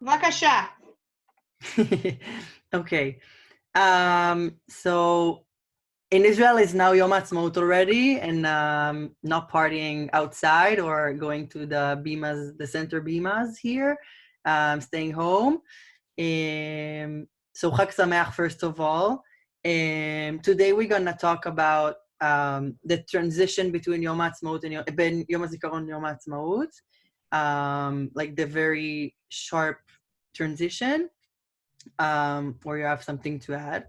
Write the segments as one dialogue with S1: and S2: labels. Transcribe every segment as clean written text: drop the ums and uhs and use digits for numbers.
S1: בבקשה.
S2: Okay. So in Israel is now Yom HaAtzmaut already, and not partying outside or going to the bimas, the center bimas here, staying home. So Chag Sameach, first of all. Today we're gonna talk about the transition between Yom HaAtzmaut and Yom HaZikaron and Yom HaAtzmaut, like the very sharp transition, or you have something to add?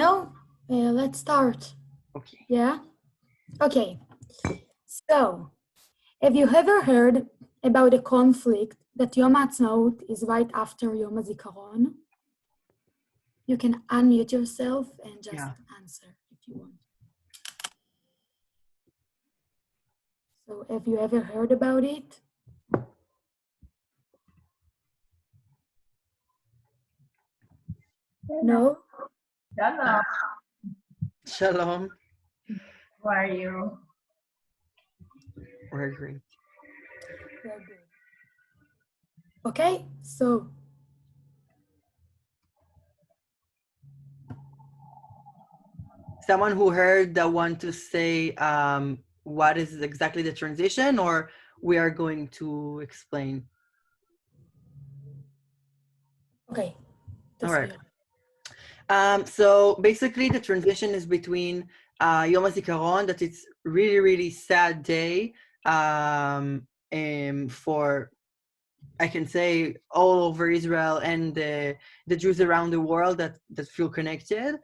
S3: No, let's start.
S2: Okay.
S3: Yeah? Okay. So, have you ever heard about a conflict that Yom HaAtzmaut is right after Yom HaZikaron? You can unmute yourself and just answer if you want. So, have you ever heard about it? No?
S4: Hello.
S2: Shalom.
S4: How are you?
S2: We're great.
S3: Very good. Okay, so
S2: Someone who heard that want to say what is exactly the transition, or we are going to explain?
S3: okay.
S2: All right. So basically the transition is between Yom HaZikaron, that it's really, really sad day for, I can say, all over Israel and the Jews around the world that feel connected.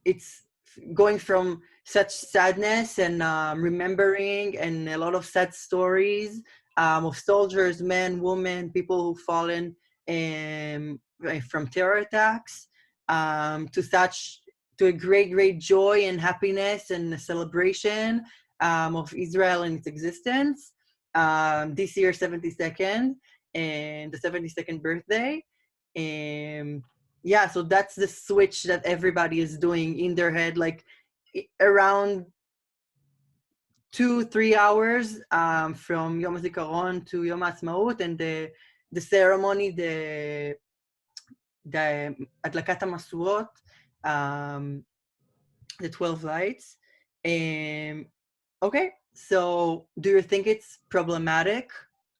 S2: It's going from such sadness and remembering and a lot of sad stories of soldiers, men, women, people who've fallen from terror attacks, to a great joy and happiness and a celebration of Israel and its existence. This year, 72nd, and the 72nd birthday. Yeah, so that's the switch that everybody is doing in their head, like around 2-3 hours from Yom HaZikaron to Yom HaAtzmaut, and the ceremony, the Adlakat HaMasuot, the 12 lights. Okay, so do you think it's problematic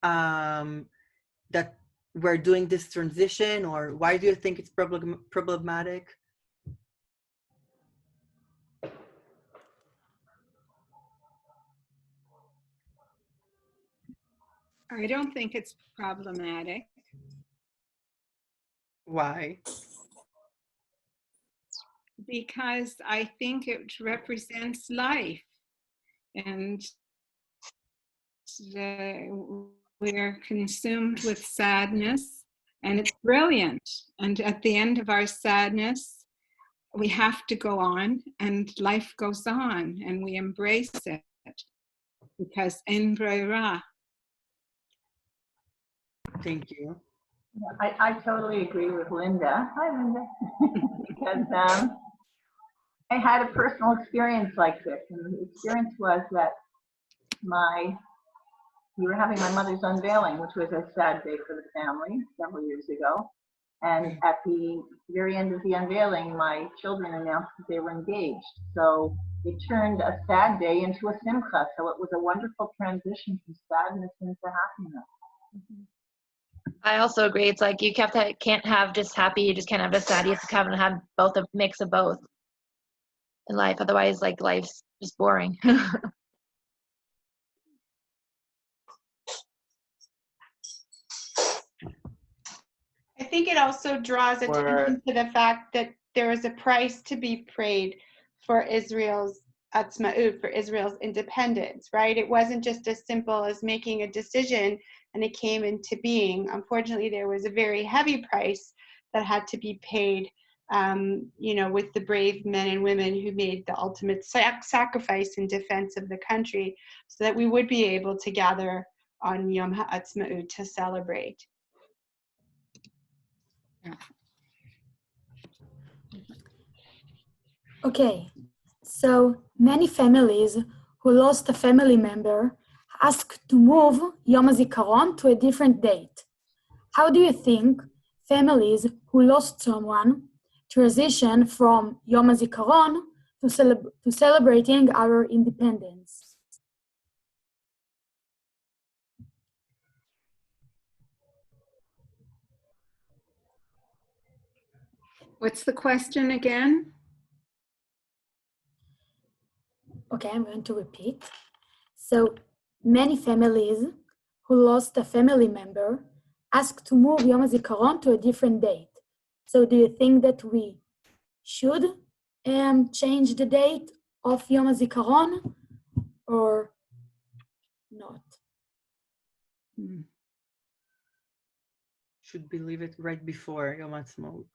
S2: that we're doing this transition, or why do you think it's problematic?
S1: I don't think it's problematic.
S2: Why?
S1: Because I think it represents life, and we're consumed with sadness, and it's brilliant. And at the end of our sadness, we have to go on, and life goes on, and we embrace it because en breira.
S2: Thank you.
S4: I totally agree with Linda. Hi, Linda. Because I had a personal experience like this, and the experience was that we were having my mother's unveiling, which was a sad day for the family several years ago. And at the very end of the unveiling, my children announced that they were engaged. So it turned a sad day into a simcha. So it was a wonderful transition from sadness into happiness.
S1: Mm-hmm.
S5: I also agree. It's like you can't have just happy, you just can't have just sad. You have to have both, a mix of both in life. Otherwise, like, life's just boring.
S1: I think it also draws attention to the fact that there is a price to be paid for Israel's HaAtzmaut, for Israel's independence, right? It wasn't just as simple as making a decision and it came into being. Unfortunately, there was a very heavy price that had to be paid, with the brave men and women who made the ultimate sacrifice in defense of the country so that we would be able to gather on Yom HaAtzmaut to celebrate.
S3: okay, so many families who lost a family member ask to move Yom HaZikaron to a different date. How do you think families who lost someone transition from Yom HaZikaron to celebrating our independence?
S6: What's the question again?
S3: Okay, I'm going to repeat. So many families who lost a family member ask to move Yom HaZikaron to a different date. So do you think that we should change the date of Yom HaZikaron or not?
S2: Should we leave it right before Yom HaAtzmaut?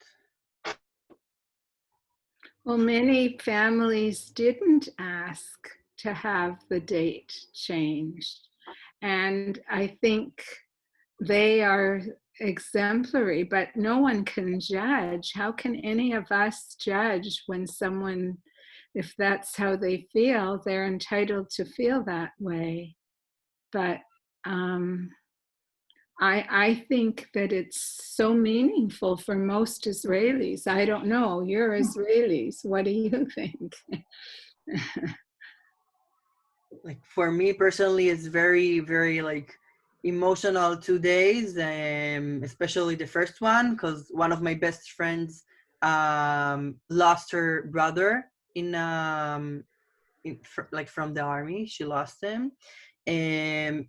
S6: Well, many families didn't ask to have the date changed. And I think they are exemplary, but no one can judge. How can any of us judge when someone, if that's how they feel, they're entitled to feel that way. But I think that it's so meaningful for most Israelis. I don't know, you're Israelis. What do you think?
S2: Like for me personally, it's very, very like emotional 2 days, especially the first one, because one of my best friends lost her brother like from the army. She lost him, and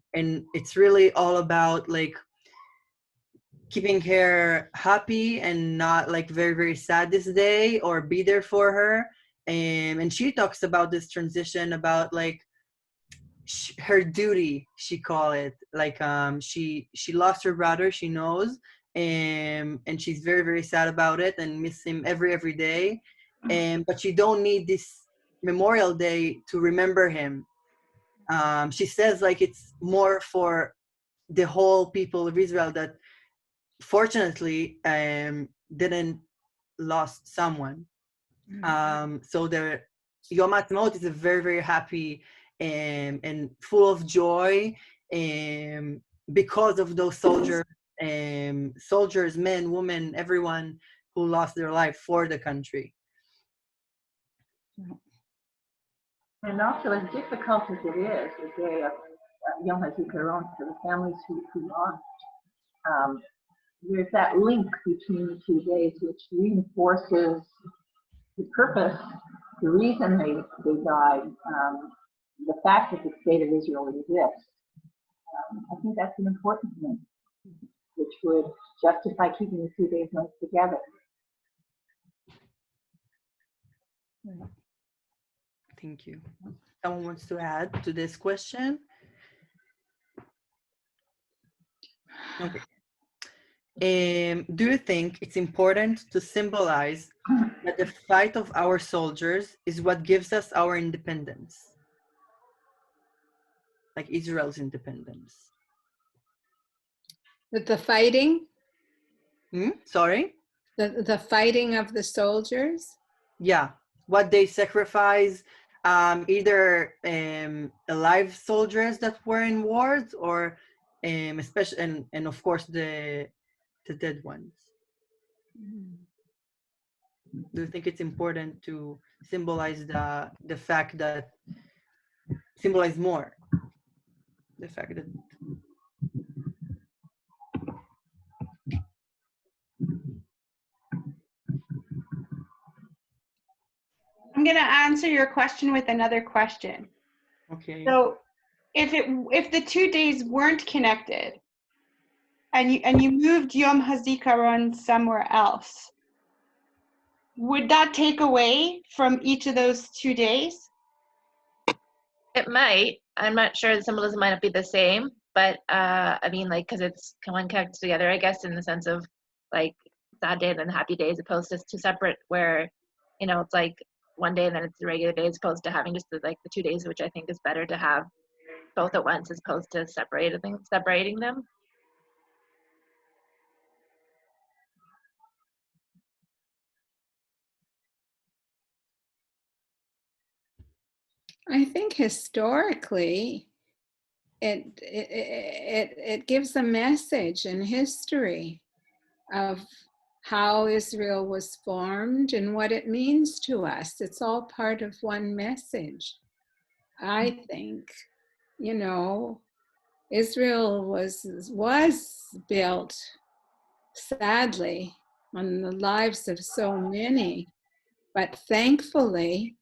S2: it's really all about like keeping her happy and not like very, very sad this day, or be there for her. And she talks about this transition, about like her duty, she call it, like she lost her brother, she knows, and she's very, very sad about it and miss him every day, but she don't need this Memorial Day to remember him. She says like it's more for the whole people of Israel that fortunately didn't lost someone. So the Yom HaAtzmaut is a very, very happy and full of joy because of those soldiers, men, women, everyone who lost their life for the country.
S4: And also, as difficult as it is, the day of Yom HaZikaron for the families who lost, there's that link between the 2 days which reinforces the purpose, the reason they died, the fact that the state of Israel exists. I think that's an important thing, which would justify keeping the 2 days months together.
S2: Thank you. Someone wants to add to this question? Okay. Do you think it's important to symbolize that the fight of our soldiers is what gives us our independence? Like Israel's independence.
S6: That the fighting?
S2: Sorry?
S6: The fighting of the soldiers?
S2: Yeah. What they sacrifice, either alive soldiers that were in wars, or especially, and of course the dead ones. Do you think it's important to symbolize the fact that symbolize more the fact that
S1: I'm going to answer your question with another question.
S2: okay.
S1: So if the 2 days weren't connected and you moved Yom HaZikaron somewhere else, would that take away from each of those 2 days?
S5: It might. I'm not sure the symbolism might not be the same, but I mean, like, because it's one connected together, I guess, in the sense of like sad day and then happy day, as opposed to two separate, where, you know, it's like one day and then it's the regular day, as opposed to having just the 2 days, which I think is better to have both at once as opposed to separating them.
S6: I think historically, it gives a message in history of how Israel was formed and what it means to us. It's all part of one message. I think, you know, Israel was built, sadly, on the lives of so many, but thankfully,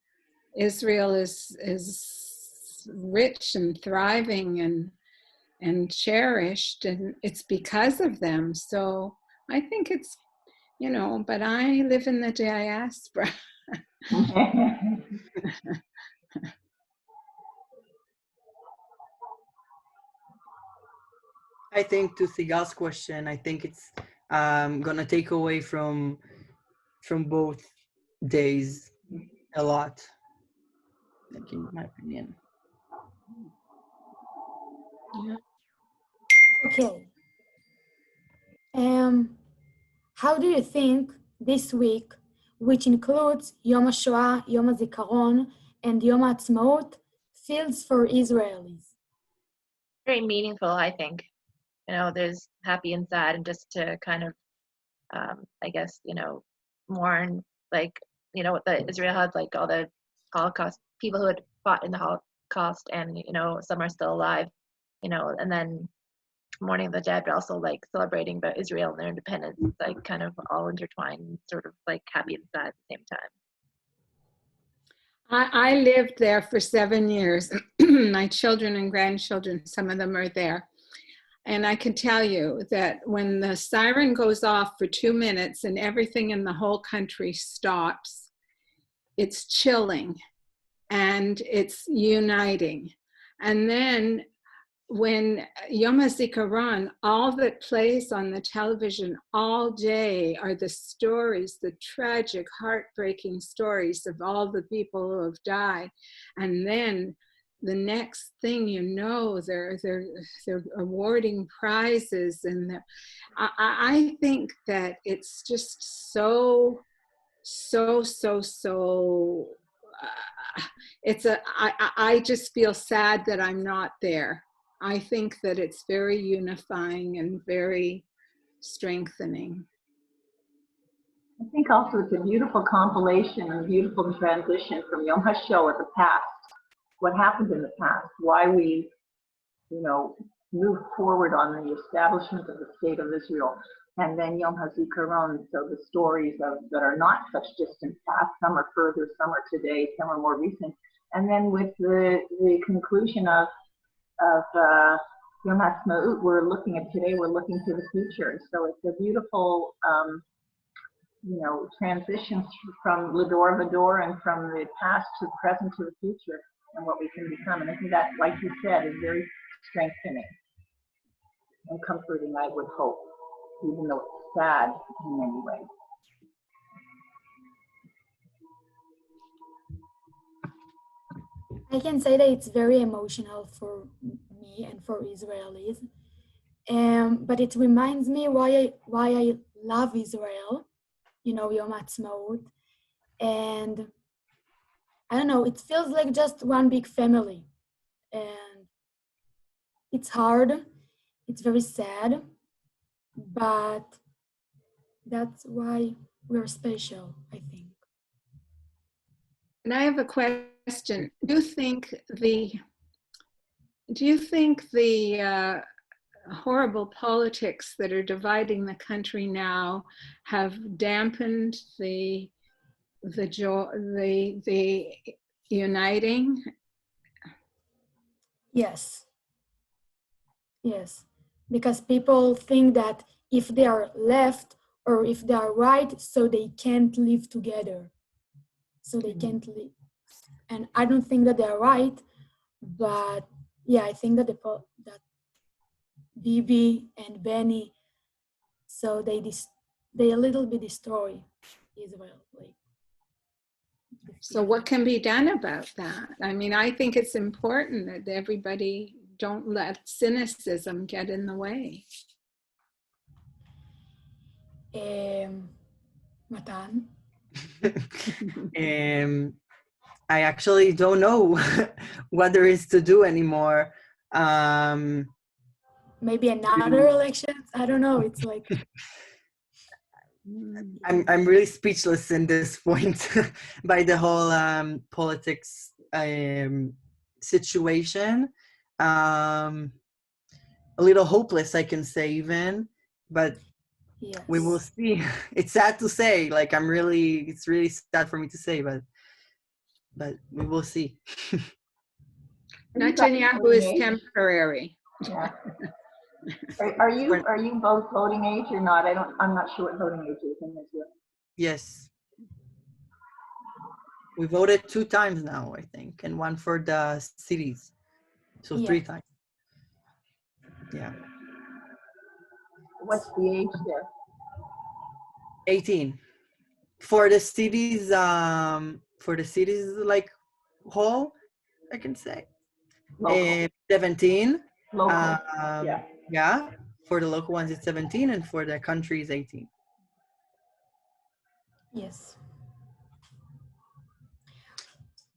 S6: Israel is rich and thriving and cherished, and it's because of them. So I think it's, you know, but I live in the diaspora.
S2: I think to Sigal's question, I think it's gonna take away from both days a lot. Like in my opinion.
S6: Yeah.
S3: Okay. How do you think this week, which includes Yom HaShoah, Yom HaZikaron, and Yom HaAtzmaut, feels for Israelis?
S5: Very meaningful, I think. You know, there's happy and sad, and just to kind of, I guess, you know, mourn, like, you know, what the Israel had, like all the Holocaust people who had fought in the Holocaust, and, you know, some are still alive, you know, and then mourning the dead, but also like celebrating about Israel and their independence. It's like kind of all intertwined, sort of like happy and sad at the same time.
S6: I lived there for 7 years. My children and grandchildren, some of them are there. And I can tell you that when the siren goes off for 2 minutes and everything in the whole country stops, it's chilling and it's uniting. And then when Yom HaZikaron, all that plays on the television all day are the stories, the tragic, heartbreaking stories of all the people who have died. And then the next thing you know, they're awarding prizes. And I think that it's just so I just feel sad that I'm not there. I think that it's very unifying and very strengthening.
S4: I think also it's a beautiful compilation and a beautiful transition from Yom HaShoah, the past, what happened in the past, why we, you know, moved forward on the establishment of the state of Israel, and then Yom HaZikaron, so the stories that are not such distant past, some are further, some are today, some are more recent, and then with the conclusion of Yom HaAtzmaut, we're looking at today, we're looking to the future. So it's a beautiful, you know, transition from Lador Vador and from the past to the present to the future and what we can become. And I think that, like you said, is very strengthening and comforting, I would hope, even though it's sad in many ways.
S3: I can say that it's very emotional for me and for Israelis, but it reminds me why I love Israel, you know, Yom HaAtzmaut, and I don't know, it feels like just one big family, and it's hard, it's very sad, but that's why we're special, I think.
S6: And I have a question. Do you think the horrible politics that are dividing the country now have dampened the uniting?
S3: Yes, because people think that if they are left or if they are right, so they can't live together. So they can't live. And I don't think that they're right, but yeah, I think that that Bibi and Benny, so they a little bit destroy Israel. Like,
S6: so what can be done about that? I mean, I think it's important that everybody don't let cynicism get in the way.
S3: Matan?
S2: I actually don't know what there is to do anymore.
S3: Maybe another elections. I don't know. It's like
S2: I'm really speechless in this point by the whole politics situation. A little hopeless, I can say, even, but
S3: yes.
S2: we will see. It's sad to say. Like it's really sad for me to say, but we will see.
S6: Netanyahu is temporary.
S4: Yeah. Are you both voting age or not? I'm not sure what voting age is in Israel.
S2: Yes. We voted 2 times now, I think, and 1 for the cities. So 3 times. Yeah.
S4: What's the age there?
S2: 18. For the cities, like whole, I can say. 17.
S4: Local.
S2: Yeah. For the local ones, it's 17, and for the country is 18.
S3: Yes.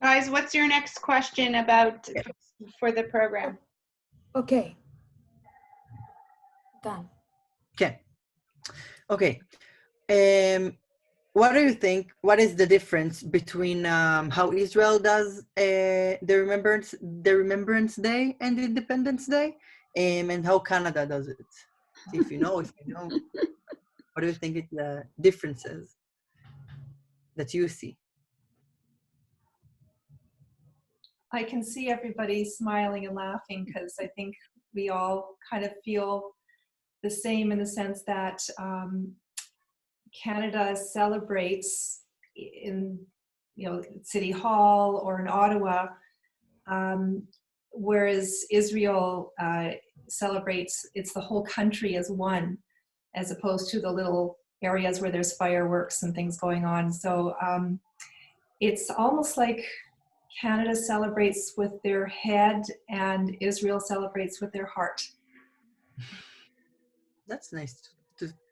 S1: Guys, what's your next question about for the program?
S3: Okay. Done.
S2: Okay. What do you think? What is the difference between how Israel does the Remembrance Day and the Independence Day, and how Canada does it? If you know, if you don't, what do you think is the differences that you see?
S7: I can see everybody smiling and laughing because I think we all kind of feel the same in the sense that Canada celebrates in City Hall or in Ottawa, whereas Israel celebrates it's the whole country as one, as opposed to the little areas where there's fireworks and things going on. So it's almost like Canada celebrates with their head and Israel celebrates with their heart.
S2: That's nice.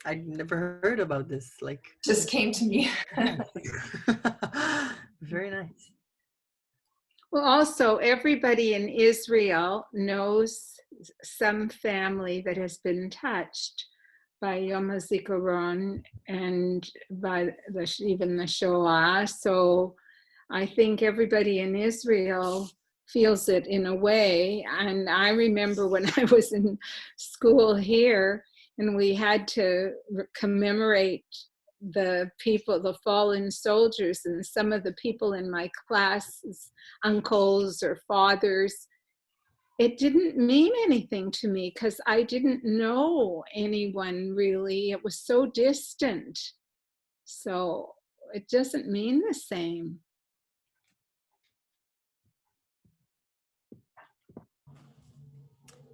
S2: I never heard about this. Like,
S7: just came to me.
S2: Very nice.
S6: Well, also, everybody in Israel knows some family that has been touched by Yom HaZikaron and by even the Shoah. So I think everybody in Israel feels it in a way. And I remember when I was in school here and we had to commemorate the people, the fallen soldiers, and some of the people in my class, uncles or fathers, it didn't mean anything to me because I didn't know anyone really. It was so distant. So it doesn't mean the same.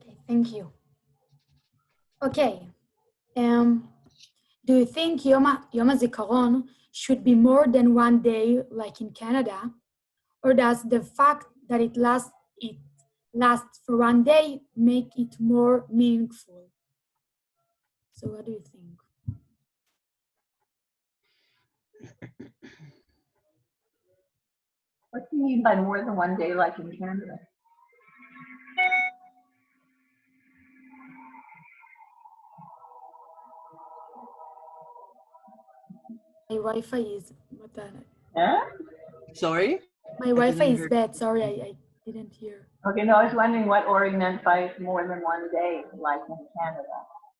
S3: Okay, thank you. Okay. Do you think Yom HaZikaron should be more than 1 day like in Canada? Or does the fact that it lasts for 1 day make it more meaningful? So what do you think?
S4: What do you mean by more than 1 day like in Canada?
S3: My Wi-Fi is Matan.
S4: Huh?
S2: Sorry?
S3: My Wi-Fi is bad. Sorry, I didn't hear.
S4: Okay, no, I was wondering what Ori meant by more than 1 day like in Canada.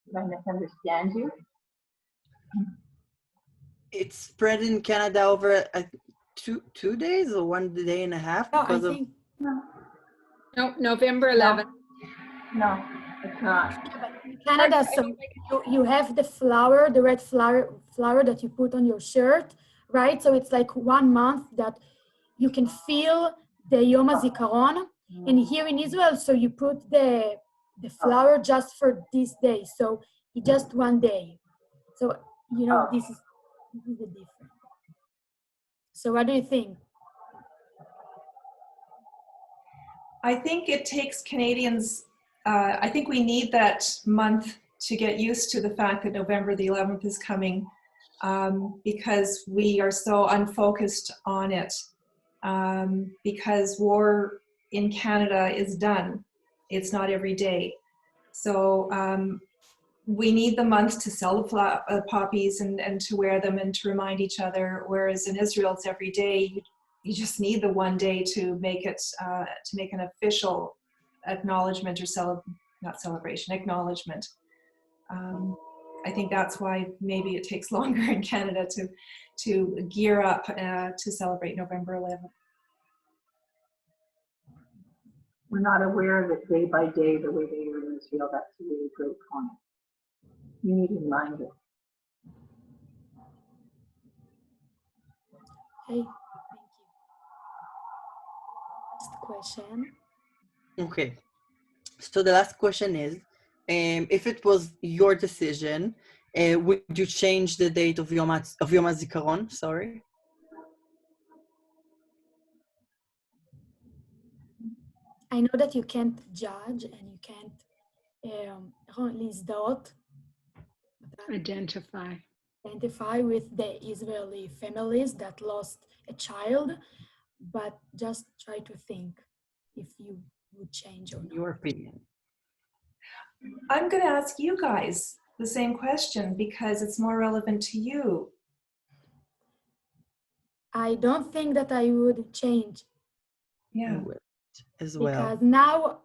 S4: Did I misunderstand you?
S2: It's spread in Canada over 2 days or 1 day and a half because of.
S6: No, November 11th.
S4: No, it's not.
S3: In Canada, so you have the flower, the red flower that you put on your shirt, right? So it's like 1 month that you can feel the Yom HaZikaron. And here in Israel, so you put the flower just for this day. So it's just 1 day. So, this is the difference. So what do you think?
S7: I think it takes Canadians, I think we need that month to get used to the fact that November the 11th is coming because we are so unfocused on it because war in Canada is done. It's not every day. So we need the month to sell the poppies and to wear them and to remind each other, whereas in Israel it's every day. You just need the one day to make it, to make an official acknowledgement or not celebration, acknowledgement. I think that's why maybe it takes longer in Canada to gear up to celebrate November 11th.
S4: We're not aware of it day by day the way they are in Israel. That's a really great point. You need to remind it.
S3: Okay, thank you. Next question.
S2: Okay. So the last question is, if it was your decision, would you change the date of Yom HaZikaron? Sorry.
S3: I know that you can't judge and you can't identify with the Israeli families that lost a child, but just try to think if you would change or not.
S2: Your opinion.
S7: I'm going to ask you guys the same question because it's more relevant to you.
S3: I don't think that I would change.
S7: Yeah.
S2: As well.
S3: Because now,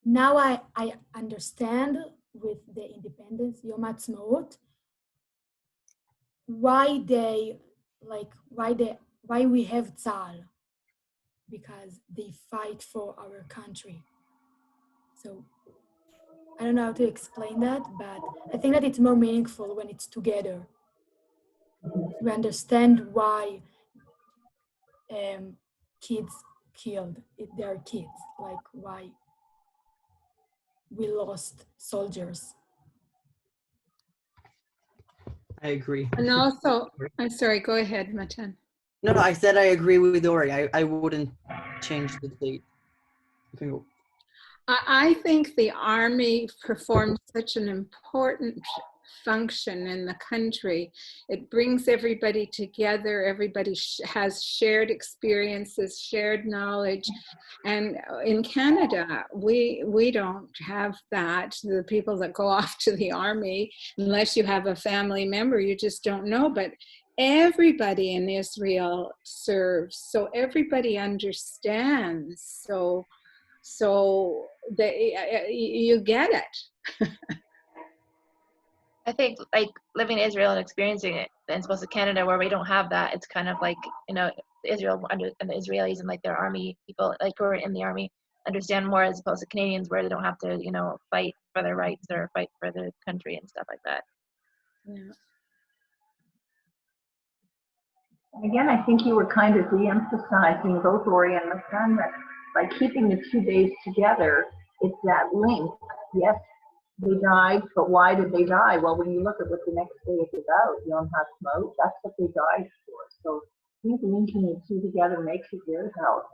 S3: now I understand with the independence, Yom HaAtzmaut, why we have Tzal, because they fight for our country. So I don't know how to explain that, but I think that it's more meaningful when it's together. We understand why kids killed their kids, like why we lost soldiers.
S2: I agree.
S6: And also, I'm sorry, go ahead, Matan.
S2: No, I said I agree with Ori. I wouldn't change the date. You can go.
S6: I think the Army performs such an important function in the country. It brings everybody together. Everybody has shared experiences, shared knowledge. And in Canada, we don't have that. The people that go off to the Army, unless you have a family member, you just don't know. But everybody in Israel serves, so everybody understands. So you get it.
S5: I think like living in Israel and experiencing it, and supposed to Canada where we don't have that, it's kind of like, you know, Israel and the Israelis and like their army people, like who are in the army, understand more as opposed to Canadians where they don't have to, you know, fight for their rights or fight for the country and stuff like that.
S6: Yeah.
S4: Again, I think you were kind of re-emphasizing both Ori and Matan that by keeping the 2 days together, it's that link. Yes, they died, but why did they die? Well, when you look at what the next day is about, Yom HaAtzmaut, that's what they died for. So I think linking the two together makes it very powerful.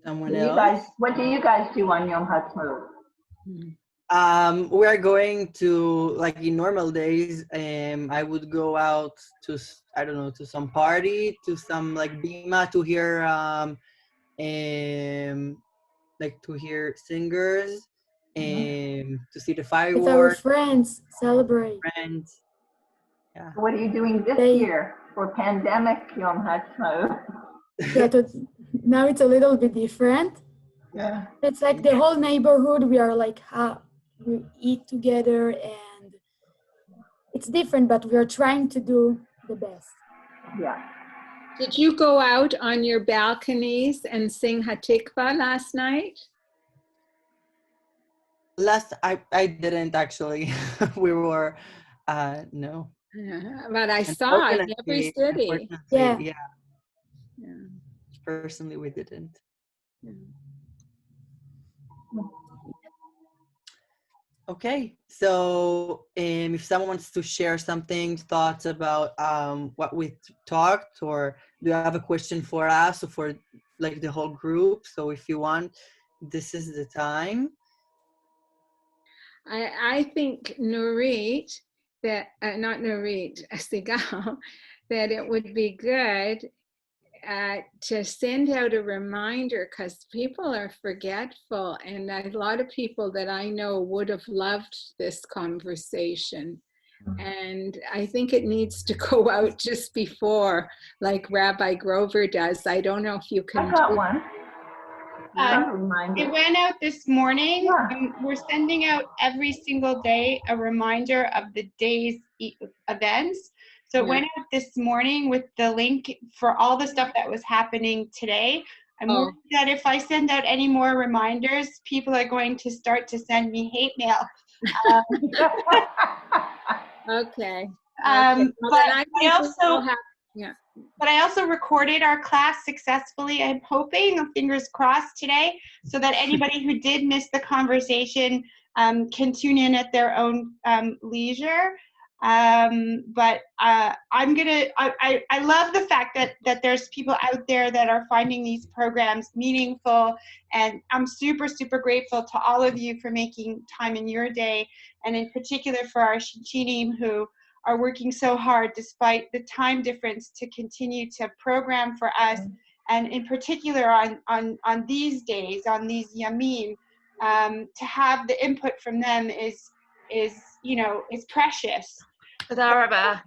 S2: Someone else?
S4: What do you guys do on Yom HaAtzmaut?
S2: We are going to, like in normal days, I would go out to, I don't know, to some party, to some like bima to hear, like to hear singers, to see the fireworks.
S3: With our friends, celebrate.
S2: Friends. Yeah.
S4: What are you doing this year for pandemic Yom HaAtzmaut?
S3: Yeah, now it's a little bit different.
S4: Yeah.
S3: It's like the whole neighborhood, we are like, we eat together and it's different, but we are trying to do the best.
S4: Yeah.
S6: Did you go out on your balconies and sing HaTikva last night?
S2: I didn't actually. We were, no.
S6: But I saw it in every city.
S3: Yeah.
S2: Personally, we didn't.
S6: Yeah.
S2: Okay, so if someone wants to share something, thoughts about what we talked, or do you have a question for us or for like the whole group? So if you want, this is the time.
S6: I think Nurit, that not Nurit, Sigal, that it would be good to send out a reminder, because people are forgetful, and a lot of people that I know would have loved this conversation. And I think it needs to go out just before, like Rabbi Grover does. I don't know if you can
S4: I got
S6: do
S4: one.
S1: It went out this morning.
S4: Yeah.
S1: We're sending out every single day a reminder of the day's events. So it went out this morning with the link for all the stuff that was happening today. I'm worried that if I send out any more reminders, people are going to start to send me hate mail.
S6: Okay.
S1: But I also recorded our class successfully, I'm hoping, fingers crossed today, so that anybody who did miss the conversation can tune in at their own leisure. But I love the fact that there's people out there that are finding these programs meaningful, and I'm super, super grateful to all of you for making time in your day, and in particular for our ShinShinim who are working so hard despite the time difference to continue to program for us, and in particular on these days, on these yamim, to have the input from them is precious. I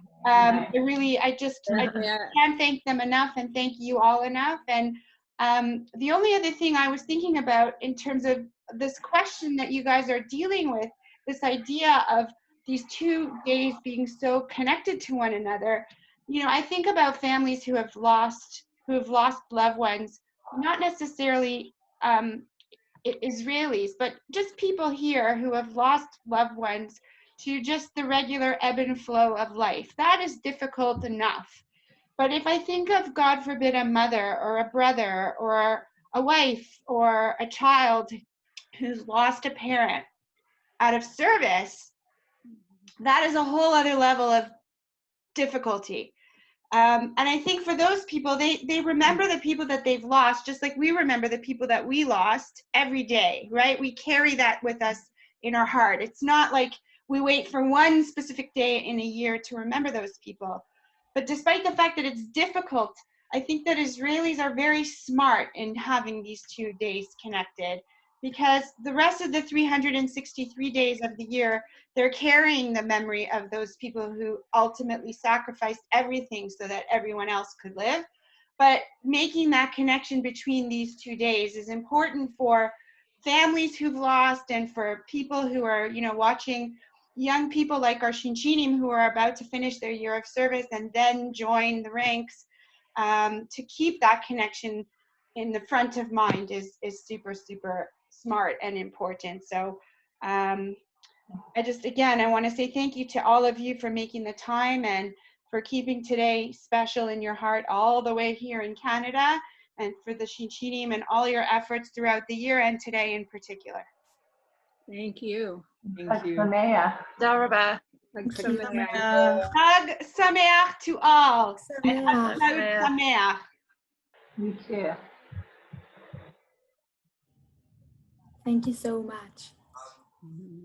S1: can't thank them enough, and thank you all enough. And the only other thing I was thinking about in terms of this question that you guys are dealing with, this idea of these 2 days being so connected to one another, I think about families who have lost loved ones, not necessarily Israelis, but just people here who have lost loved ones to just the regular ebb and flow of life. That is difficult enough. But if I think of, God forbid, a mother or a brother or a wife or a child who's lost a parent out of service, that is a whole other level of difficulty. And I think for those people, they remember the people that they've lost, just like we remember the people that we lost every day, right? We carry that with us in our heart. It's not like we wait for one specific day in a year to remember those people. But despite the fact that it's difficult, I think that Israelis are very smart in having these 2 days connected, because the rest of the 363 days of the year, they're carrying the memory of those people who ultimately sacrificed everything so that everyone else could live. But making that connection between these 2 days is important for families who've lost, and for people who are, watching young people like our ShinShinim who are about to finish their year of service and then join the ranks. To keep that connection in the front of mind is super, super smart and important. So I want to say thank you to all of you for making the time and for keeping today special in your heart all the way here in Canada, and for the ShinShinim and all your efforts throughout the year and today in particular.
S6: Thank you.
S4: Thank you. Hag
S1: Sameach to all.
S3: Sameach.
S1: Sameach.
S4: You too.
S3: Thank you so much.
S2: Mhm.